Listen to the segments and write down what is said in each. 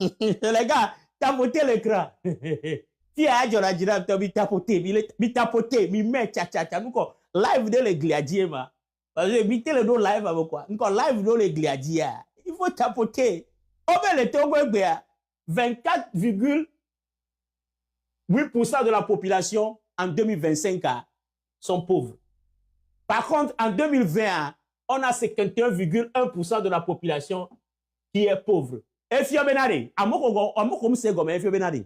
Les gars, tapotez l'écran. Si a jora jira mi tapoter, mi tapoter, mi met cha cha cha ko live de les gladiers ma. Parce que mi tele do live avec quoi. Encore live de les gladiers. Il faut tapoter. On met le Togo 24,8% de la population en 2025 sont pauvres. Par contre, en 2020, on a 51,1% de la population qui est pauvre. Et Fio Benade, amoko se gomme Fio Benade.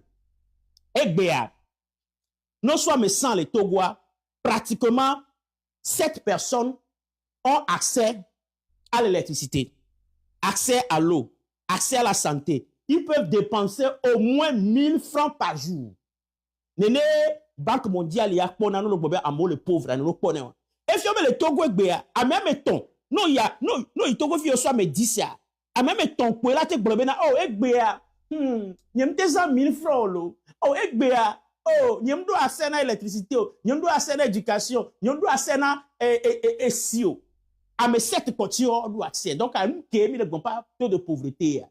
Egbea, non soit mais sans les Togois, pratiquement 7 personnes ont accès à l'électricité, accès à l'eau, accès à la santé. Ils peuvent dépenser au moins 1000 francs par jour. Néné, Banque mondiale, il y a pour le pauvre, et si on met le Togo Egbea, à même temps, non, il y a, non, il Togo Fio soit mais 10 ya. À même temps, pour la te blobena, oh, Egbea, nyem te 1000 francs, lo. Oh, Egbea, oh, nyem do accès à l'électricité, nyem do accès à l'éducation, nyem do accès à SIO. À mes 7 potiers, on doit accès. Donc, à nous, qui ne pas taux de pauvreté,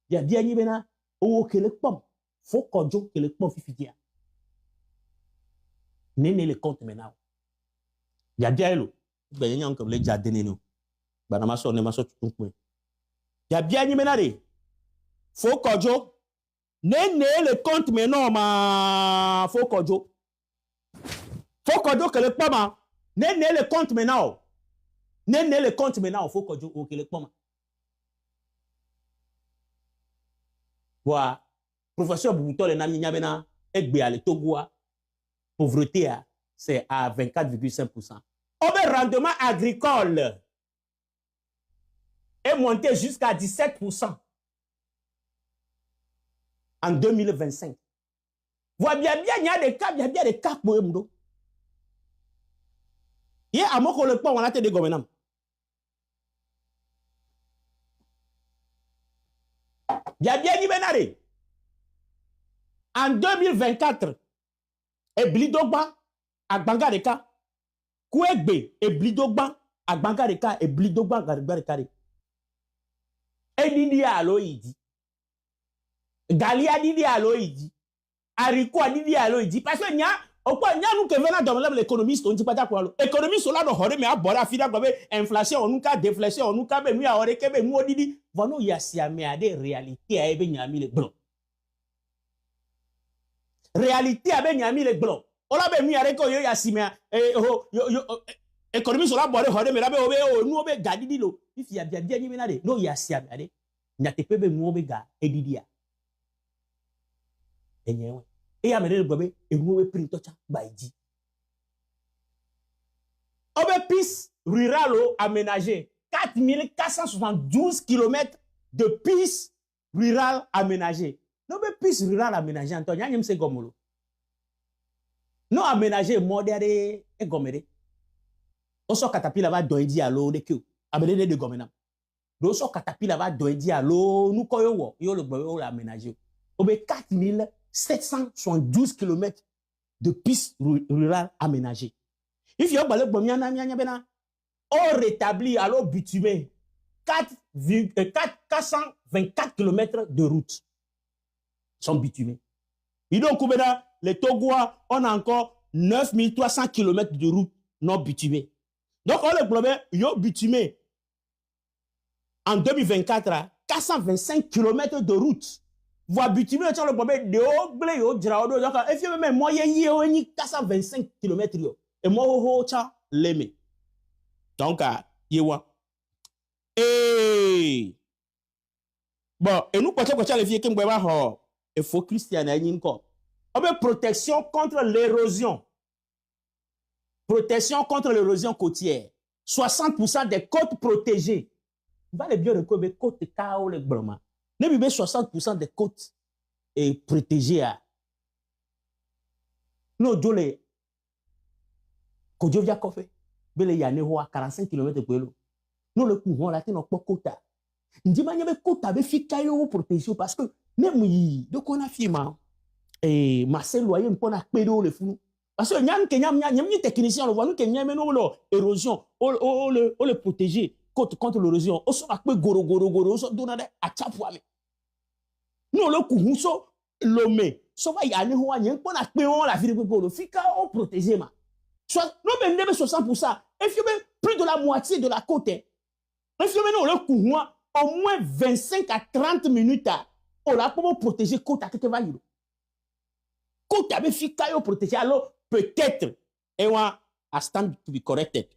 il y a bien, il y a, oh, que le pomme, faut qu'on joue que le pomme fifidia. Néné le compte maintenant. Il y a bien, ben, il y a encore les jardins, nous. Ben, on m'a sonné, ma sorte tout point. Il y a bien, il y a, faut qu'on joue. Néné le compte maintenant, ma, faut qu'on joue. Faut qu'on joue que le pomme, néné le compte maintenant. Néné le compte maintenant, faut qu'on joue que le pomme. Voilà. Professeur Bouton, le nami nyabena, Egbea, le Togoa, pauvreté, c'est à 24,5%. Le rendement agricole est monté jusqu'à 17% en 2025. Voilà bien, il y a des cas, il y a bien des cas pour eux. Il y a un mot qu'on le prend, on a été des gouvernements. Il y a bien dit Benare. En 2024, et Blidogba, à Bangareka, Kouegbe, et Blidogba, à Bangareka, et Blidogba, à Bangareka. Et Didi Aloïdi. Galia Didi Aloïdi. Ariko Didi Aloïdi. Parce que nya, au point, nya nous que venons dans l'économiste, on dit pas d'accord. Économiste, là, nous mais à bord, à fila, inflation, on nous cas, déflation, on nous cas, mais nous, à Oreke, nous, Didi. Voilà, il y a si à des réalités à Ebenyami les blancs. Réalité à Ebenyami les blancs. On a bien mis à Reko, yo, Yassimea, économie sur la boîte, mais là, nous, on gadi lo. Il y a bien dit, non, Yassia, il y a te pebe, nous, ga, et Didia. Et il y a mené le bébé, et nous, print tocha, baïdi. Obe piste rurale aménagée. 4472 km de pistes rurales aménagées. Non, mais pistes rurales aménagées, Antoine, il y a un gomolo. Non aménagé, modéré et gomméré. On sort catapila va doidi à l'eau de que. Aménagé de gommena. On sort catapila va doidi à l'eau, nous koyo, yo le boyo l'aménagé. Obe 4772 km de pistes rurales aménagées. Il faut que on rétablit à l'eau bitumée 424 km de route sont bitumés. Et donc, les Togois, on a encore 9300 km de route non bitumée. Donc, on le problème, yo bitumé en 2024, 425 km de route. Vous bitumé, le problème de haut, blé, yo, drao, donc, et puis, même, moyen, yo, 425 km, yo. Et moi, ho, cha, l'aimé. Donc, yewa. Et, bon, et nous, quand on les vieux qui m'ont il faut Christian protection contre l'érosion. Protection contre l'érosion côtière. 60% des côtes protégées. Va les bien reconnaître côtes KO le Brahma. Ne bibé 60% des côtes est protégées. Nous, dole, Kodjovia Kofe, Bele Yaneho à 45 km de l'eau. Nous, le courant, là, t'es pas quota. Ndima nyebe kota be fikayo protection parce que même donc on a firma et Marcel Loyer on a pédo le fou parce que nyam ni technicien le voit nous que nyam no érosion o le protéger contre l'érosion o so akpe goro so dona de a chapwame Non, le Kourousso, l'homme, ça va y aller, on y a un peu la vie de Pépolo, fika, on protège, ma. Soit, non, mais 60%, et puis plus de la moitié de la côte, et puis maintenant, le Kourou, au moins 25 à 30 minutes, on l'a pour protéger côte à quelque chose. Côte à fika, on protéger, alors peut-être, et on a stand to be corrected.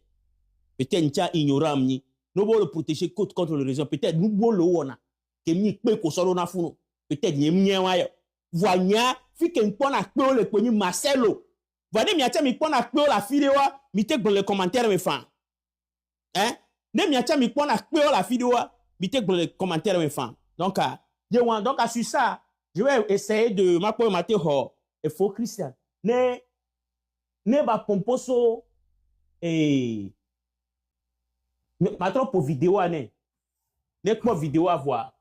Peut-être, nous avons ignorant, nous voulons protéger côte contre le réseau, peut-être, nous voulons, que nous pouvons peut-être nous avons voyant fi que nous avons le connu Marcelo voyez mi atia mi pona kpe la vidéo mi te dans les commentaires me fan hein ne mi atia mi pona kpe la vidéo mi te dans les commentaires me fan donc donc sur ça je vais essayer de m'appeler maté ho et faut Christian ne ba pomposo et ma trop pour vidéo ne quoi vidéo à voir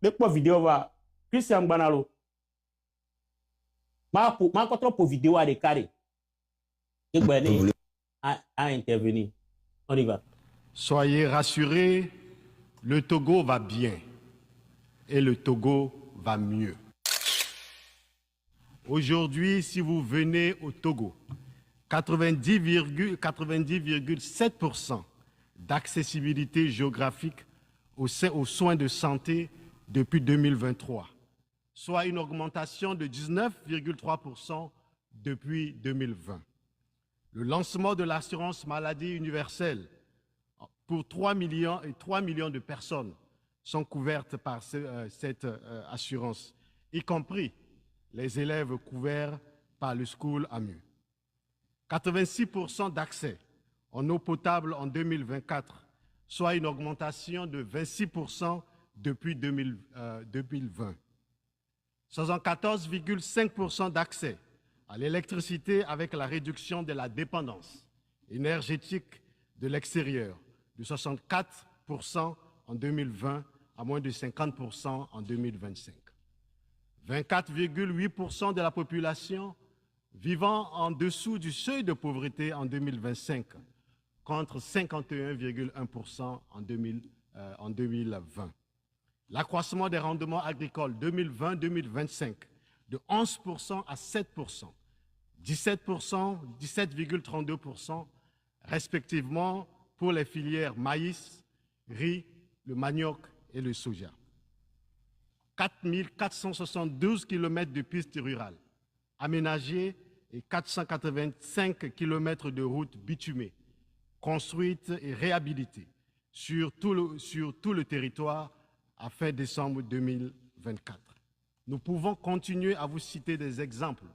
ne quoi vidéo va Christian Banalo ma trop pour vidéo à des carrés à intervenir on y va. Soyez rassurés, le Togo va bien et le Togo va mieux. Aujourd'hui, si vous venez au Togo, 90,7% d'accessibilité géographique aux soins de santé depuis 2023, soit une augmentation de 19,3% depuis 2020. Le lancement de l'assurance maladie universelle pour 3 millions de personnes sont couvertes par cette assurance, y compris les élèves couverts par le School AMU. 86% d'accès en eau potable en 2024, soit une augmentation de 26% depuis 2020. 74,5% d'accès à l'électricité avec la réduction de la dépendance énergétique de l'extérieur, de 64% en 2020 à moins de 50% en 2025. 24,8% de la population vivant en dessous du seuil de pauvreté en 2025, contre 51,1% en 2020. L'accroissement des rendements agricoles 2020-2025 de 11% à 7%, 17%, 17,32% respectivement pour les filières maïs, riz, le manioc et le soja. 4472 km de pistes rurales aménagées et 485 km de routes bitumées, construites et réhabilitées sur tout le territoire à fin décembre 2024. Nous pouvons continuer à vous citer des exemples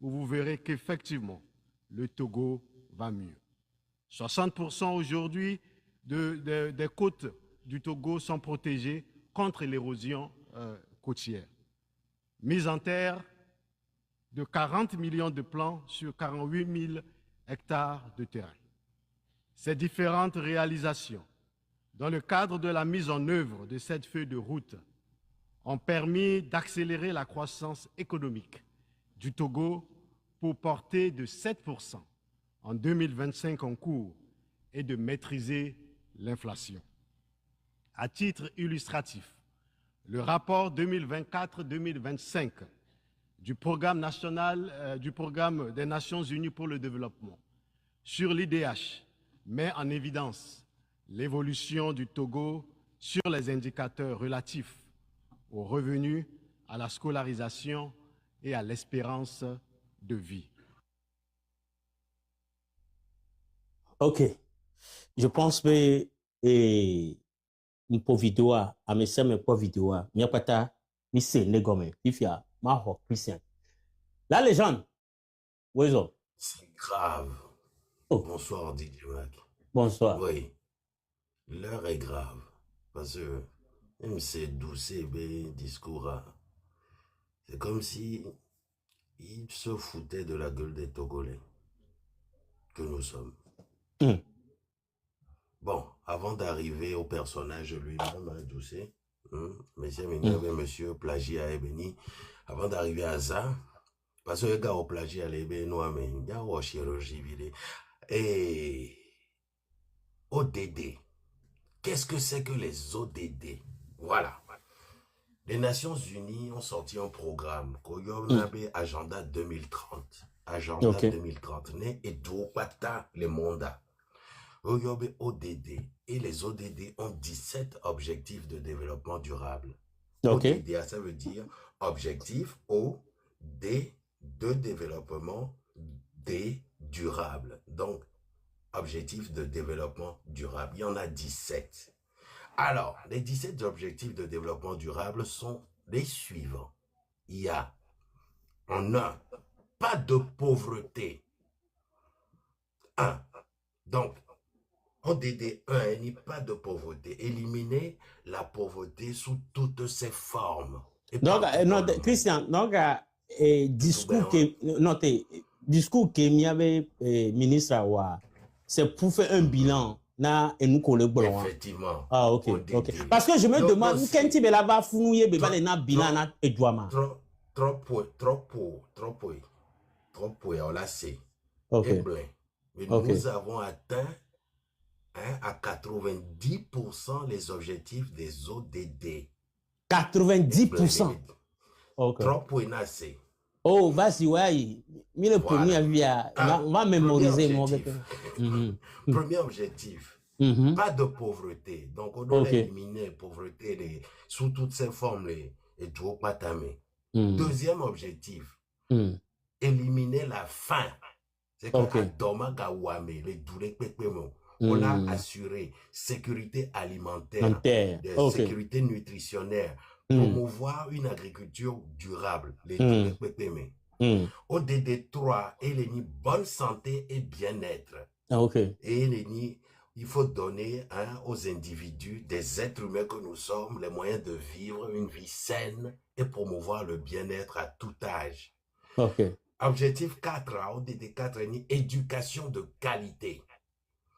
où vous verrez qu'effectivement, le Togo va mieux. 60% aujourd'hui des côtes du Togo sont protégées contre l'érosion côtière. Mise en terre de 40 millions de plants sur 48 000 hectares de terrain. Ces différentes réalisations, dans le cadre de la mise en œuvre de cette feuille de route, ont permis d'accélérer la croissance économique du Togo pour porter de 7% en 2025 en cours et de maîtriser l'inflation. À titre illustratif, le rapport 2024-2025 du programme national du programme des Nations Unies pour le développement sur l'IDH met en évidence l'évolution du Togo sur les indicateurs relatifs aux revenus, à la scolarisation et à l'espérance de vie. Ok. Je pense que une po vidéo à mes sœurs mais po vidéo à mi apata mi se negome ifia ma ho Christian. La légende. Wezo. C'est grave. Oh. Bonsoir Didier Mac. Bonsoir. Oui. L'heure est grave. Parce que même ces douces discours, c'est comme si il se foutait de la gueule des Togolais que nous sommes. Bon, avant d'arriver au personnage lui-même, Doucet, monsieur Plagiat et Béni, avant d'arriver à ça, parce que le gars au Plagiat et Béni, il y a une chirurgie vidéo. Et ODD. Qu'est-ce que c'est que les ODD? Voilà. Les Nations Unies ont sorti un programme, Koyonabe Agenda 2030. Agenda Ok. 2030. Ne Edouapata le Monda. Oyobe ODD. Et les ODD ont 17 objectifs de développement durable. Ok. ODD, ça veut dire objectif O-D de développement D durable. Donc, objectifs de développement durable. Il y en a 17. Alors, les 17 objectifs de développement durable sont les suivants. Il y a, en un, pas de pauvreté. 1. Donc, ODD 1, il n'y a pas de pauvreté. Éliminer la pauvreté sous toutes ses formes. Et Donc, partout non, dans le monde. Christian, donc, discours bien, que, non, discours que m'y avait ministre Awa, c'est pour faire un bilan. Na et nous coller blanc. Effectivement. Ah, ok, ODD. ok. Parce que je me Donc, demande, donc, quand tu vas là-bas, fouiller, trop- bébé, na bilan, na et douama. trop, on l'a c'est. Ok, Et plein. Mais ok. nous avons atteint à 90% les objectifs des ODD. 90%. Ok. Trop pour c'est. Oh, vas-y, ouais. Mais le Voilà. premier via, on va mémoriser, mon Premier bébé. objectif. Premier objectif. Mhm. Pas de pauvreté. Donc, on doit Ok. éliminer la pauvreté sous toutes ses formes et tout pas tamé. Mhm. Deuxième objectif, Mhm. éliminer la faim. C'est que Ok. à Doma Kawame, les douleurs pépémo, on a Mhm. assuré sécurité alimentaire, En terre. Ok. sécurité nutritionnelle, Mhm. promouvoir une agriculture durable, les Mhm. douleurs pépémo. Mhm. ODD 3, et les bonne santé et bien-être. Ah, ok. Et il faut donner aux individus, des êtres humains que nous sommes, les moyens de vivre une vie saine et promouvoir le bien-être à tout âge. Ok. Objectif 4, ODD 4, éducation de qualité.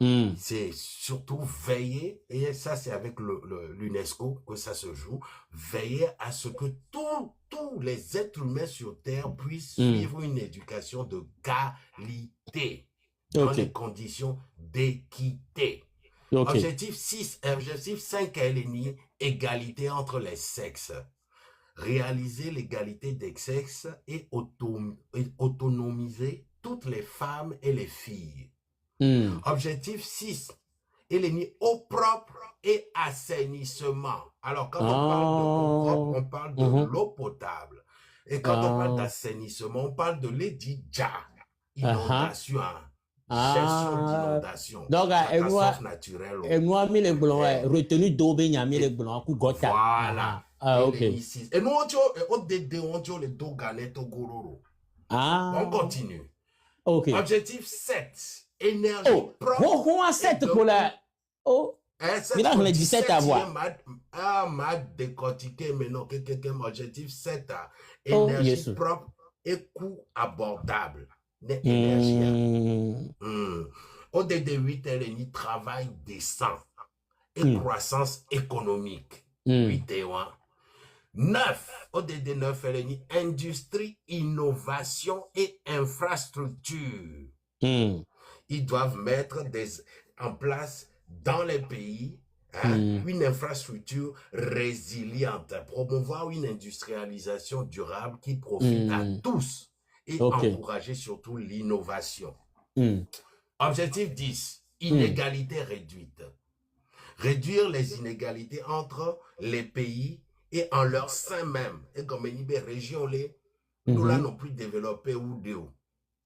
Mhm. C'est surtout veiller, et ça c'est avec l'UNESCO que ça se joue, veiller à ce que tous les êtres humains sur Terre puissent suivre une éducation de qualité dans Ok. les conditions d'équité. Ok. Objectif 6, objectif 5, LNI, égalité entre les sexes. Réaliser l'égalité des sexes et autonomiser toutes les femmes et les filles. Mhm. Objectif 6, LNI, eau propre et assainissement. Alors, quand on parle de eau propre, on parle de l'eau potable. Et quand on parle d'assainissement, on parle de l'édija, inondation, gestion d'inondation, Donc, catastrophe naturelle. et moi, mis les blancs, retenu d'obé, n'y a mis les blancs, coup gota. Voilà. Ah, ok. Et nous, on dit les deux ganettes au gororo. Ah. On continue. Ok. Objectif 7, énergie propre. On a 7 pour la. Oh. Mais là, on a 17 à voir. Ma décortiqué maintenant. Objectif 7, Oh, énergie yes. propre et coût abordable. Énergie. ODD 8, LNI, travail décent et croissance économique. 8 et 1. 9, ODD 9, LNI, industrie, innovation et infrastructure. Ils doivent mettre en place dans les pays une infrastructure résiliente, promouvoir une industrialisation durable qui profite à tous et encourager surtout l'innovation. Objectif 10, inégalité réduite. Réduire les inégalités entre les pays et en leur sein même. Et comme les régions, nous là non plus développées ou de où.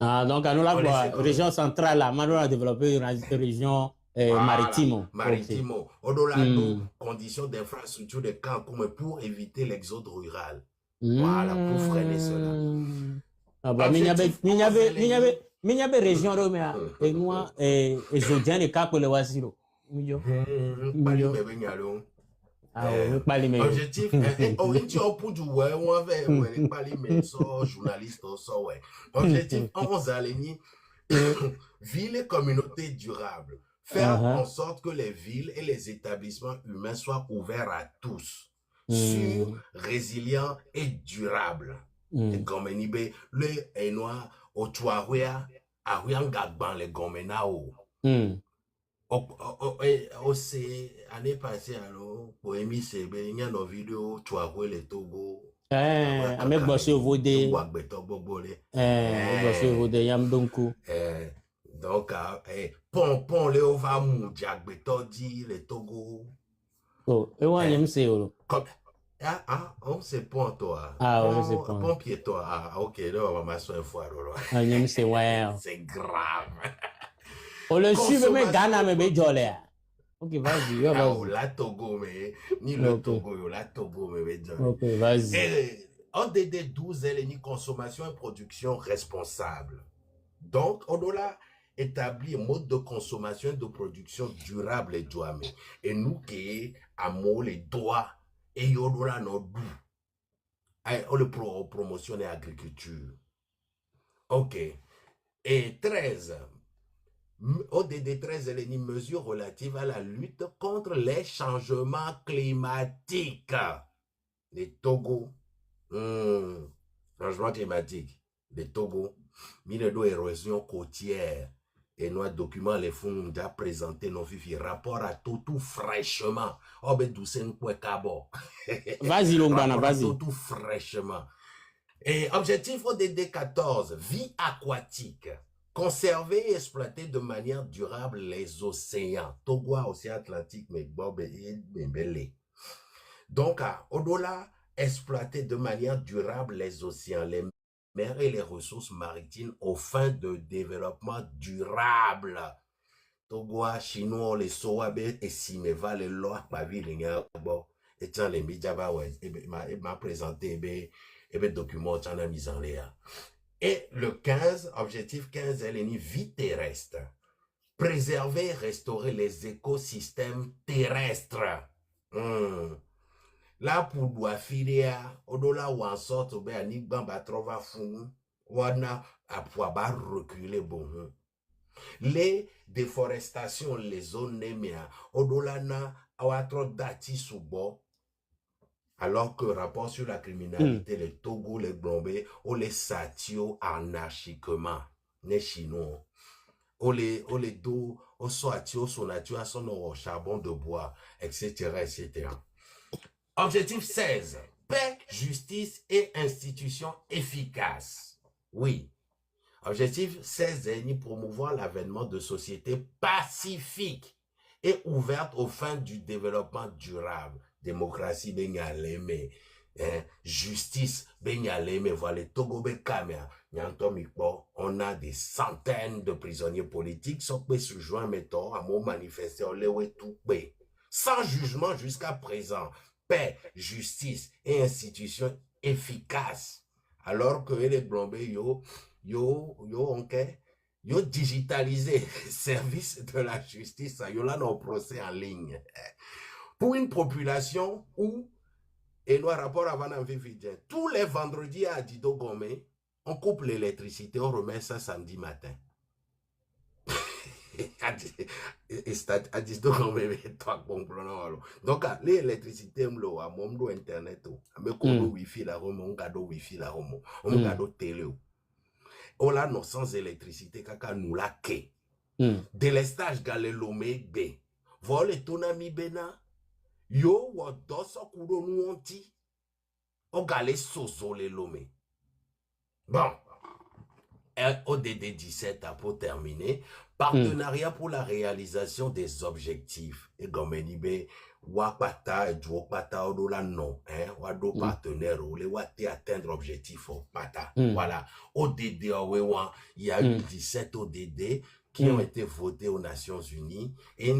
Ah, donc, nous la région centrale, là, nous avons développé une région maritime. Maritime. On a nos conditions d'infrastructure de camps pour éviter l'exode rural. Voilà, pour freiner cela. Ah, bah, il y avait région, et moi, et Zodian, et Cap, le Wasiro. Objectif, objectif 11, ville et communauté durable. Faire en sorte que les villes et les établissements humains soient ouverts à tous, sûrs, résilients et durables. Et comme le Enoa, au Tuaouia, à Riangagban, les Gomenao. Aussi, année passée, alors, pour Emi Sebe, il y a une vidéo, tu as vu le Togo. Avec Bossé Vodé. Bossé Vodé, Yam Donkou. Donc, pon le va moudjak beto di le Togo. Oh, et ouais, Yam c'est comme c'est pon toi. Ah, ouais, c'est pon. Pon pied toi. Ah, ok, là, on va m'asseoir une fois. Ah, Yam c'est ouais. C'est grave. On le suit, mais Ghana, mais Béjolé. Ok, vas-y, vas-y. La Togo, mais ni le Togo, la Togo, mais Béjolé. Ok, vas-y. ODD 12, elle est ni consommation et production responsable. Donc, on doit établir un mode de consommation et de production durable et douame. Et nous qui avons les droits et on doit nos goûts. On le promotionne l'agriculture. Ok. Et 13. ODD 13 est une mesure relative à la lutte contre les changements climatiques. Les Togo. Changement climatique. Les Togo. Minedo érosion côtière. Et nos documents, les fonds déjà présentés, nos fifi rapport à tout fraîchement. Oh, ben, douce, Vas-y, Lombana, vas-y. Tout fraîchement. Et objectif ODD 14, vie aquatique. Conserver et exploiter de manière durable les océans. Togo, océan Atlantique, mais Bob et Belé. Donc, au-delà, exploiter de manière durable les océans, les mers et les ressources maritimes aux fins de développement durable. Togo, Chinois, les Soabe et Simeva, les lois, ma vie, les gars, bon, et tiens, les médias, ouais, m'a présenté, document, tiens, la mise en l'air. Et le 15, objectif 15, elle est une vie terrestre. Préserver et restaurer les écosystèmes terrestres. Là, pour Douafilia, au-delà où en sorte, on a ni bamba trova fou, on a à pouvoir reculer bon. Les déforestations, les zones néméa, au-delà na, à trop dati sous bon. Alors que rapport sur la criminalité, les Togo, les Blombés, on les satio anarchiquement, les Chinois. On les do, on satio son nature, son au charbon de bois, etc., etc. Objectif 16. Paix, justice et institutions efficaces. Oui. Objectif 16 est promouvoir l'avènement de sociétés pacifiques et ouvertes aux fins du développement durable. Démocratie, justice, voilà, Togo, on a des centaines de prisonniers politiques, qui peut se joindre, mettons, à mon manifester, sans jugement jusqu'à présent. Paix, justice et institutions efficaces. Alors que les Blombés, yo digitalisé service de la justice, yo là nos procès en ligne. Pour une population où, et nos rapports avant en vivre, tous les vendredis à Dido Gomé, on coupe l'électricité, on remet ça samedi matin. Donc, l'électricité, mon internet, mon wifi, mon cadeau wifi, mon cadeau télé. On a nos sans électricité, kaka nous la ke. Délestage galelome B. Vol et tonami bena. Yo, wa doso kudo nou onti. On gale sozo le lome. Bon. ODD 17 a pour terminer. Partenariat pour la réalisation des objectifs. Et Gomenibe, Wapata et Dwopata Odola non. Wado partenaire, ou les Wate atteindre l'objectif au Pata. Voilà. ODD, il y a eu 17 ODD qui ont été votés aux Nations Unies. Et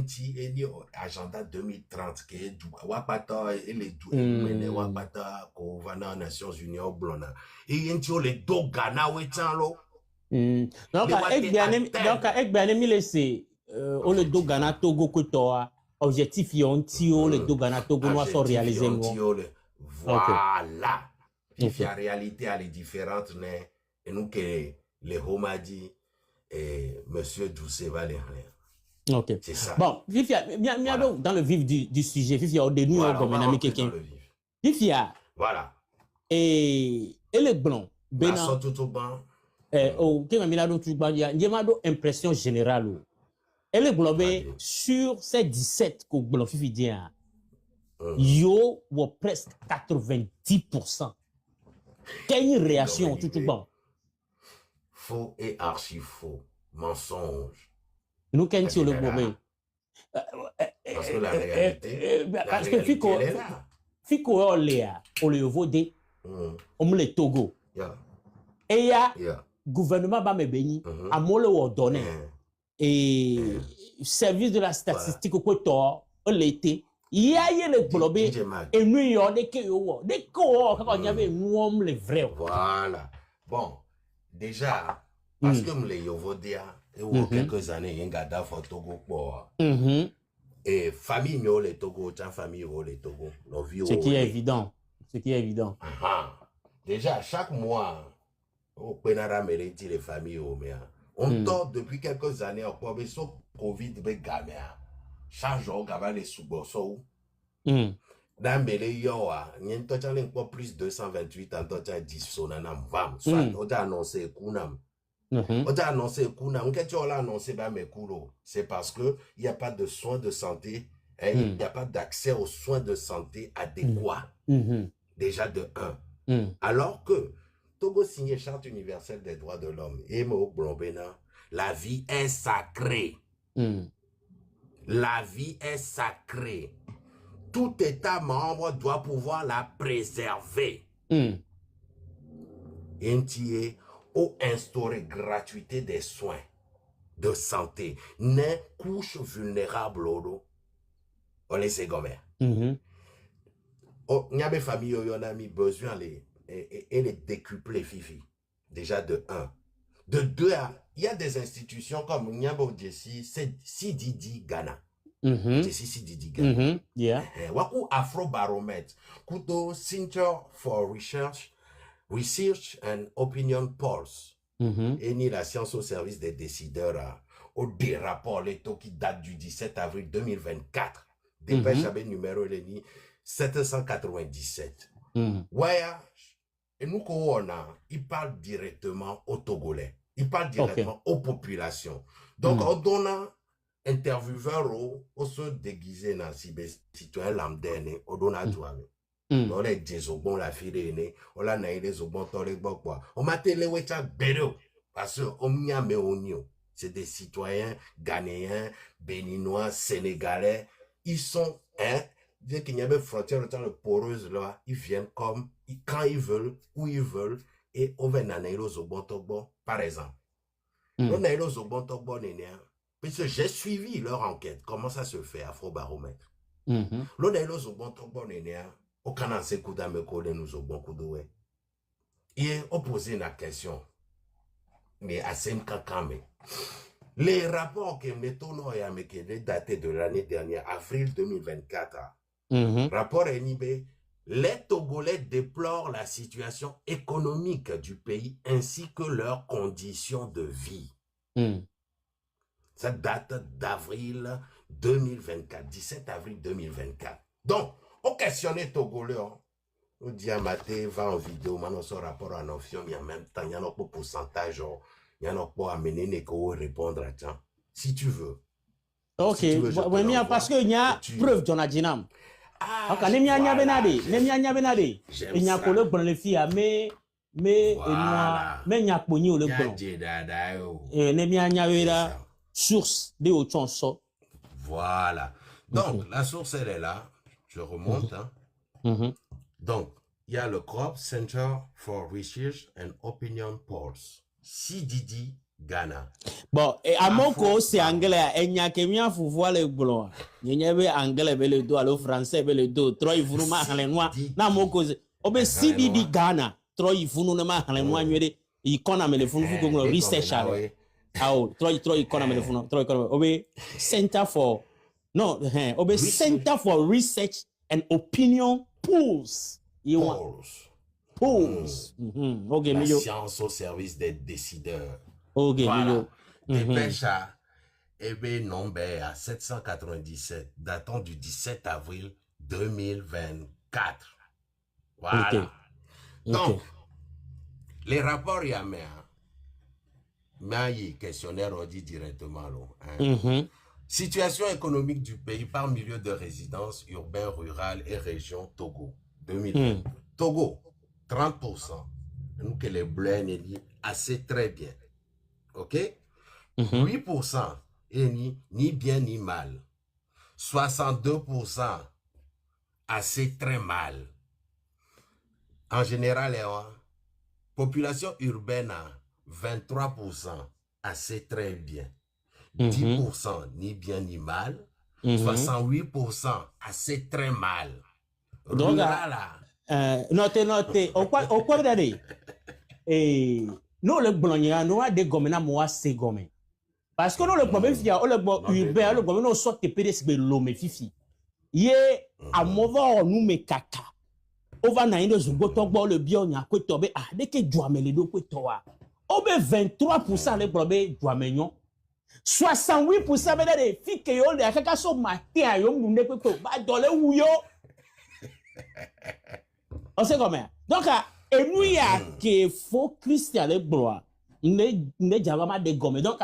agenda 2030, qui est Wapata et les Wapata, qu'on va aux Nations Unies au Blona. Et les deux Ghana, donc ek bien mi laisser on le do Ghana Togo ko to objectif yon ti o le do Ghana Togo no so réaliser voilà. Puis la réalité elle est différente et nous que les Homadi et monsieur Doucet va les rien. OK. C'est ça. Bon, Fifia voilà. Dans le vif du sujet Fifia au début voilà, comme ami quelqu'un. Fifia. Voilà. Et le blanc Bena tout ban. Au que mamila do tu ba ya njema do impression générale Elle est globée Allez. sur ces 17 que Glon Fifi dit. Yo, ou presque 90%. Quelle une réaction, tout bon. Faux et archi faux. Mensonge. Nous, quand tu le globé. Parce que la réalité, parce que Fico, elle est là. Fico, on le vote, on me le Togo. Yeah. Et il y a Yeah. gouvernement va me bénir, à moi le donner. Et service de la statistique au côté, on l'été. Il y a le globé et nous y a des quand on y avait nous les vrais. Voilà. Bon, déjà, parce que les Yovodia, et ou quelques années, il y a un gars au Togo pour. Et famille nous les Togo, ta famille les Togo. Ce qui est évident. Ce qui est évident. Déjà, chaque mois, au Penara mérite les familles on tord depuis quelques années encore, mais ce Covid, chaque jour, on va les sous-bossons. Dans les yoa, il y a un temps plus 228 en temps 10 sonanam vam. Soit on a annoncé kunam. On a annoncé kunam. Qu'est-ce qu'on a annoncé ba mes kulo? C'est parce que il n'y a pas de soins de santé, il n'y a pas d'accès aux soins de santé adéquats. Déjà de 1. Alors que Togo signé Charte universelle des droits de l'homme et Mo Blombena, la vie est sacrée. La vie est sacrée. Tout État membre doit pouvoir la préserver. Entier ou instaurer gratuité des soins de santé. N'est couche vulnérable on les ségomère. Il y a des familles où on a mis besoin et les décupler fifi. Déjà de 1. De 2, il y a des institutions comme Nyabo Djessi, c'est CDD Ghana. Djessi CDD Ghana. Waku Afrobarometer, Kudo Center for Research and Opinion Polls. Et ni la science au service des décideurs au des rapports l'étau qui date du 17 avril 2024. Dépêche avec numéro 797. Ouais, et nous il parle directement aux Togolais. Il parle directement aux populations. Donc, on donne intervieweur au se déguisé dans citoyen lambda, on donne à toi. On a des obons la fille, on a des obons quoi. On m'a télé parce que on y a c'est des citoyens ghanéens, béninois, sénégalais. Ils sont, dès qu'il y a des frontières poreuses là, ils viennent comme, quand ils veulent, où ils veulent, et on va dans les Obontogbo, par exemple. On a les Obontogbo, parce que j'ai suivi leur enquête, comment ça se fait, Afrobaromètre. L'on a les Obontogbo, au Canada, c'est coup d'ameko de nous Obontogbo. Et on posait la question, mais à Semkakame. Les rapports que Netono et Amekele datés de l'année dernière, avril 2024, rapport NIB, les Togolais déplorent la situation économique du pays ainsi que leurs conditions de vie. Ça date d'avril 2024, 17 avril 2024. Donc, on questionne Togolais, on dit à Maté, va en vidéo, maintenant son rapport en option, mais en même temps, il y a un pourcentage, il y a un peu amener Neko répondre à temps. Si tu veux. Ok, si tu veux, parce qu'il y a preuve de Jonadinam. Ok, il y a le bon les filles, mais il y a pogné le bon. Et il y a la source de autre. Voilà. Donc, la source, elle est là. Je remonte. Donc, il y a le CROP, Center for Research and Opinion Polls. CDD Ghana. Bon, et à mon côté, c'est anglais. Et il y a quelqu'un qui voit le blanc. Il y a anglais avec le dos, le français avec le dos. Trois, il faut nous mettre les noirs. Non, mon côté. Oh, mais CDD Ghana. Trois, il faut nous mettre les noirs. Il connaît le fond, il faut que research. Ah, trois, il connaît le fond. Trois, il connaît. Oh, mais Center for. Non, oh, mais Center for Research and Opinion Polls. Polls. Okay, la science au service des décideurs. Ok, voilà. Dépêche à nombre à 797, datant du 17 avril 2024. Voilà. Donc, les rapports, il y a mais questionnaire, on dit directement. Situation économique du pays par milieu de résidence urbain, rural et région Togo 2020. Togo, 30%. Nous que les bleus n'est assez très bien. OK? 8% et ni bien ni mal. 62% assez très mal. En général, population urbaine, 23% assez très bien. 10% ni bien ni mal. 68% assez très mal. Donc, notez. Au quoi d'aller? Et nous, le blanc, nous avons des gommes, nous avons gommes. Parce que nous, le problème, c'est que le bon urbain, le bon, nous sommes des pédés, mais l'homme, fifi. Yé, à mauvais, nous, mais caca. On va naître dans un boton, le bien, on a quoi tomber. Ah, dès que tu as mis les deux, quoi, toi. On met 23% les problèmes, tu as mis 68% des filles qui ont les cas sont matés à yon, nous ne pouvons pas dans le ouyo. On sait comment. Donc, et nous, il y a que faux Christian les blancs. Il ne jamais pas de gomme. Donc,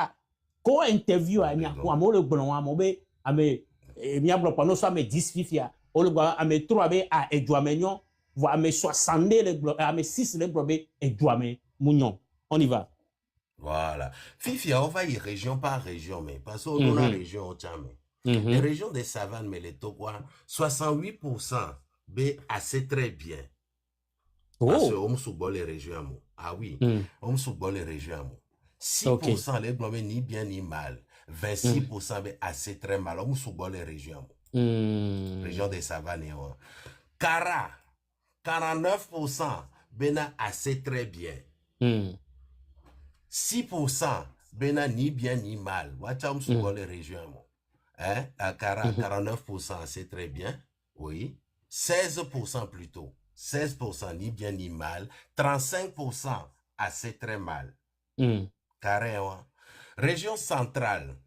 quand interview à Nia, pour moi, le blanc, à mon bé, à mes, Mia blanc, pendant ça, mes 10 filles, à mes 3 bé, à Edouamignon, à mes 60 les blancs, à mes 6 les blancs, et Edouamignon. On y va. Voilà. Fifi, on va y région par région, mais parce qu'on a région au Tchame. Les régions des savanes, mais les Togois, 68% B assez très bien. Parce qu'on souvent les régions. Ah oui, on souvent les régions. 6% les blancs, ni bien ni mal. 26% B assez très mal. On souvent les régions. Région des savanes. Cara, 49% bena assez très bien. 6% bena ni bien ni mal. Watcham souvent les régions. Hein? À 49% assez très bien. Oui. 16% plutôt. 16% ni bien ni mal. 35% assez très mal. Carré, région centrale.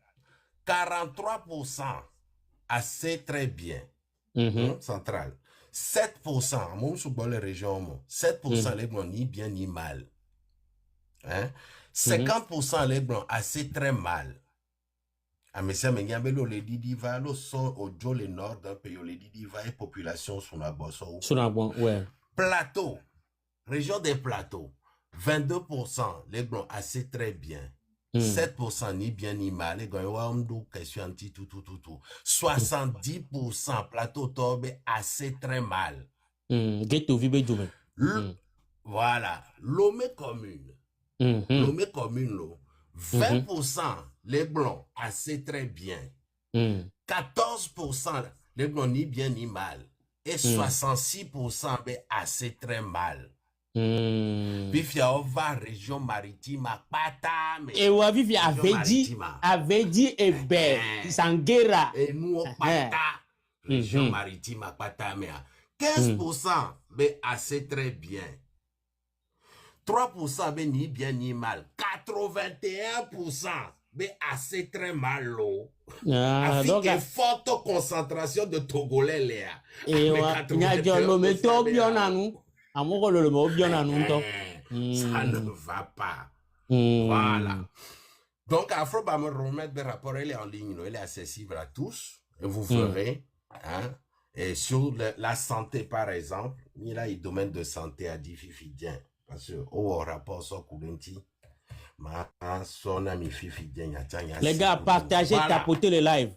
43% assez très bien. Centrale. 7%, mon souvent les régions, 7% les blancs ni bien ni mal. Hein? 50% les blancs assez très mal. Ah, mais ça, mais il y a le Didiva, le son au Joe, le nord d'un pays, le Didiva et population sur la bosse. Sur la bosse, ouais. Plateau, région des plateaux, 22%, les blancs assez très bien. 7% ni bien ni mal, les gars, question anti tout. 70% plateau tombe assez très mal. Voilà, Lomé commune. Lomé commune, 20% les blancs assez très bien. 14% les blancs ni bien ni mal. Et 66% assez très mal. Puis on va région maritime à Pata. Et on vive avait dit et ben Sanguera. Et nous on Pata. Région maritime à Pata. 15% assez très bien. 3% ni bien ni mal. 81% assez très mal. Avec une forte concentration de Togolais là. Et il y a déjà le métaux bien à nous. Ça ne va pas. Voilà. Donc, Afro va me remettre des rapports, il est en ligne, il est accessible à tous. Et vous verrez. Hein, et sur la santé, par exemple, il y a le domaine de santé à Diffifidien. Parce que, au rapport, sur Koulenti, son ami Fifidien, les gars, partagez, tapotez le live.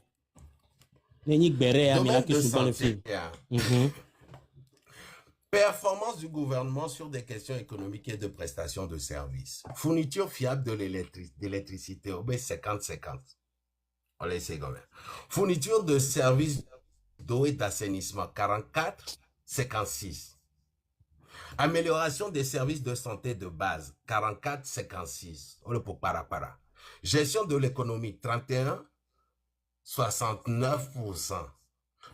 Domaine de santé. Performance du gouvernement sur des questions économiques et de prestations de services. Fourniture fiable de l'électricité, 50-50. On laisse quand même. Fourniture de services d'eau et d'assainissement, 44-56. Amélioration des services de santé de base, 44-56. On le peut para. Gestion de l'économie, 31-69%.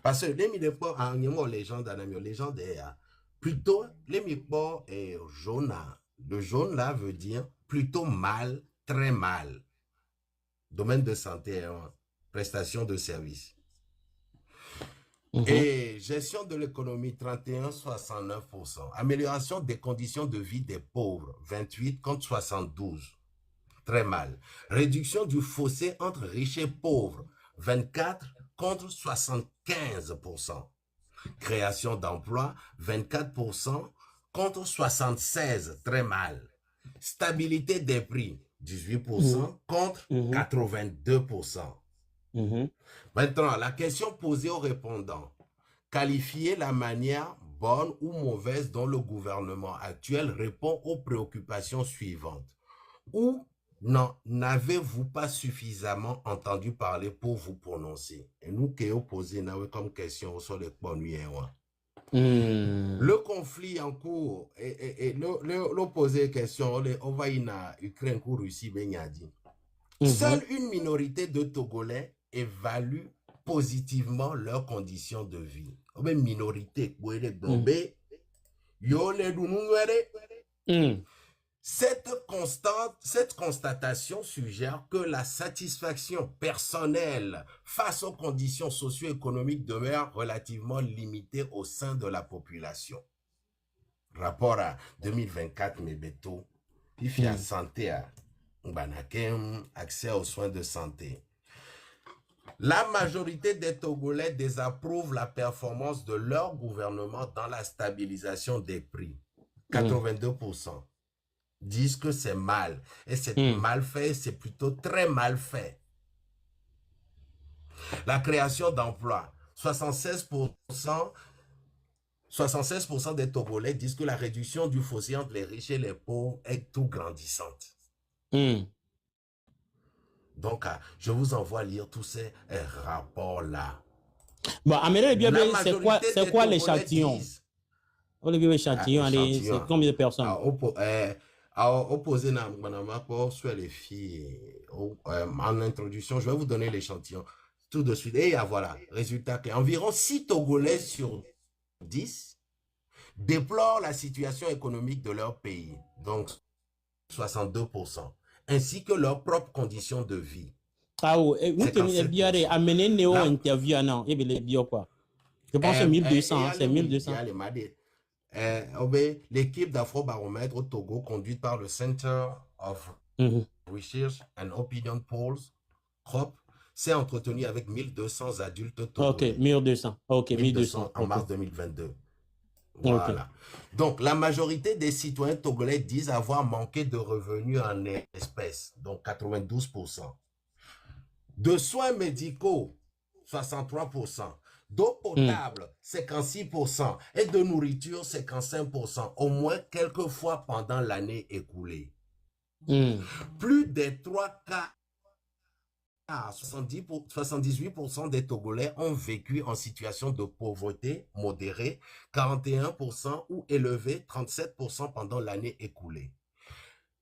Parce que les gens plutôt, les mipo et jaune. Le jaune là veut dire plutôt mal, très mal. Domaine de santé, prestation de services. Et gestion de l'économie, 31-69%. Amélioration des conditions de vie des pauvres, 28 contre 72. Très mal. Réduction du fossé entre riches et pauvres, 24 contre 75%. Création d'emplois, 24% contre 76%, très mal. Stabilité des prix, 18% contre 82%. Maintenant, la question posée aux répondants, qualifier la manière bonne ou mauvaise dont le gouvernement actuel répond aux préoccupations suivantes. Ou n'avez-vous pas suffisamment entendu parler pour vous prononcer? Et nous qui avons posé comme question sur les points. Le conflit en cours et l'opposé question, on va y na Ukraine ou Russie, seule une minorité de Togolais évalue positivement leurs conditions de vie. Même minorité, Cette constatation suggère que la satisfaction personnelle face aux conditions socio-économiques demeure relativement limitée au sein de la population. Rapport à 2024, Mebeto, il y a santé, accès aux soins de santé. La majorité des Togolais désapprouvent la performance de leur gouvernement dans la stabilisation des prix. 82%. Disent que c'est mal. Et c'est mal fait, c'est plutôt très mal fait. La création d'emplois, 76% des Togolais disent que la réduction du fossé entre les riches et les pauvres est tout grandissante. Donc, je vous envoie lire tous ces rapports-là. Bon, Amélie, c'est quoi l'échantillon? C'est combien de personnes? Opposé sur les filles en introduction, je vais vous donner l'échantillon tout de suite. Et voilà, résultat clair. Environ 6 Togolais sur 10 déplorent la situation économique de leur pays, donc 62%, ainsi que leurs propres conditions de vie. Je pense que c'est 1200, c'est 1200. L'équipe d'Afrobaromètre au Togo, conduite par le Center of Research and Opinion Polls, CROP, s'est entretenue avec 1200 adultes togolais. Ok, 1200. Ok, 1200. En mars 2022. Voilà. Donc, la majorité des citoyens togolais disent avoir manqué de revenus en espèces, donc 92%. De soins médicaux, 63%. D'eau potable, 56%. Et de nourriture, 55%. Au moins quelques fois pendant l'année écoulée. Plus des 3 cas, 78% des Togolais ont vécu en situation de pauvreté modérée, 41% ou élevée, 37% pendant l'année écoulée.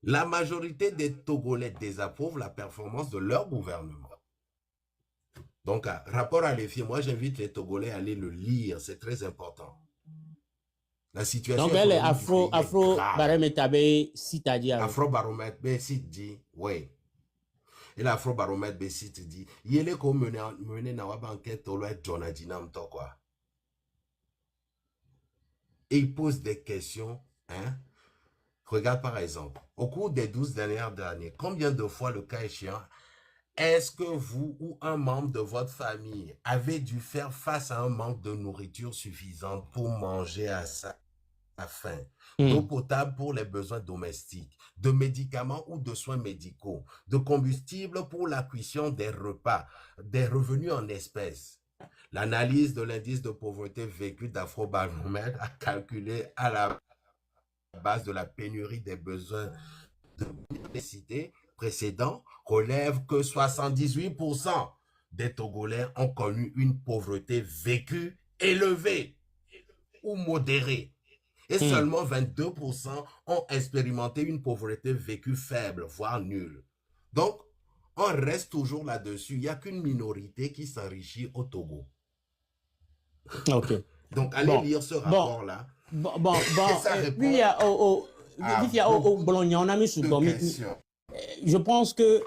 La majorité des Togolais désapprouvent la performance de leur gouvernement. Donc, rapport à l'EFI, moi j'invite les Togolais à aller le lire, c'est très important. La situation. Donc, elle est Afro-Baromètre, c'est-à-dire. Afro-Baromètre, dit, oui. Et l'Afro-Baromètre, dit, il y a les comme mené na wabanket au loin Jonadinam to quoi. Et il pose des questions, hein. Regarde par exemple, au cours des 12 dernières années, combien de fois le cas échéant, est-ce que vous ou un membre de votre famille avez dû faire face à un manque de nourriture suffisante pour manger à sa faim, d'eau potable pour les besoins domestiques, de médicaments ou de soins médicaux, de combustible pour la cuisson des repas, des revenus en espèces? L'analyse de l'indice de pauvreté vécu d'Afrobaromètre a calculé à la base de la pénurie des besoins de nécessité précédents relève que 78% des Togolais ont connu une pauvreté vécue élevée ou modérée. Et seulement 22% ont expérimenté une pauvreté vécue faible, voire nulle. Donc, on reste toujours là-dessus. Il n'y a qu'une minorité qui s'enrichit au Togo. Ok. Donc, allez lire ce rapport-là. Je pense que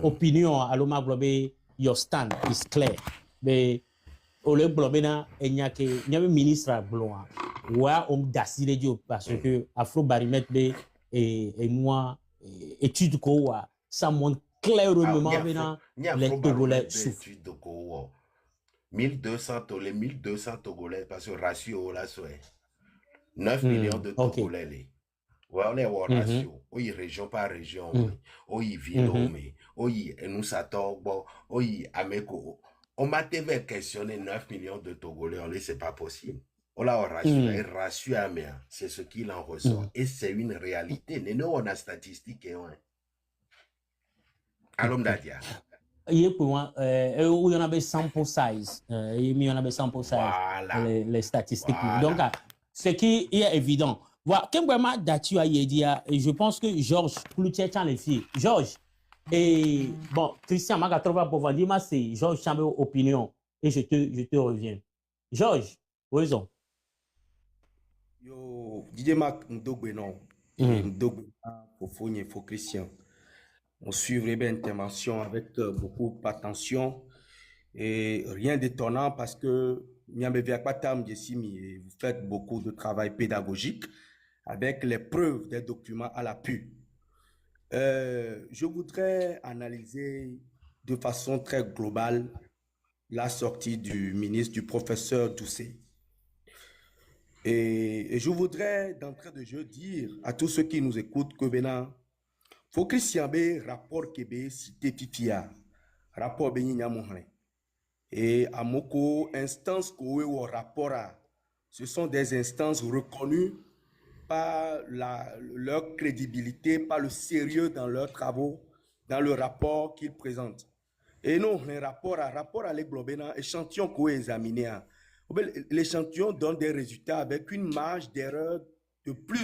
opinion à l'homme globé, your stand is clear. Mais au lieu globéna, il y a ministre blanc. Ouais, on d'assir Dieu parce que Afro-Baromètre et moi étude quoi, ça montre clairement maintenant les Togolais souffrent. 1200 Togolais, parce que ratio là, c'est 9 millions de Togolais. On est au ratio, oui, région par région, oui, ville, oui, nous s'attendons, oui, Ameko. On m'a questionné 9 millions de Togolais, on dit c'est pas possible. On a un ratio, c'est ce qu'il en ressort. Et c'est une réalité. Nous, on a statistiques. Allons d'adia. Il y en avait 100 pour size. Il y en avait 100 pour size. Voilà. Les statistiques. Voilà. Donc, ce qui est évident. Voilà. Je pense que Georges Cloutier tient les filles. Georges, et bon, Christian Magatrova pour dire, c'est Georges Chambre opinion. Et je te reviens. Georges, raison. Yo, Didier Mac, Ndogwe non. Ndogwe pour faut Christian. On suivrait bien l'intervention avec beaucoup d'attention et rien d'étonnant parce que vous faites beaucoup de travail pédagogique avec les preuves des documents à l'appui. Je voudrais analyser de façon très globale la sortie du ministre, du professeur Doucet. Et je voudrais d'entrée de jeu dire à tous ceux qui nous écoutent que maintenant, faut que Christian B rapport Québec cité Fifia, rapport Benigna Mohane. Et à Moko, instances ou rapport à, ce sont des instances reconnues par leur crédibilité, par le sérieux dans leurs travaux, dans le rapport qu'ils présentent. Et non, un rapport à l'églobéna, échantillon qu'on examiné. L'échantillon donne des résultats avec une marge d'erreur de plus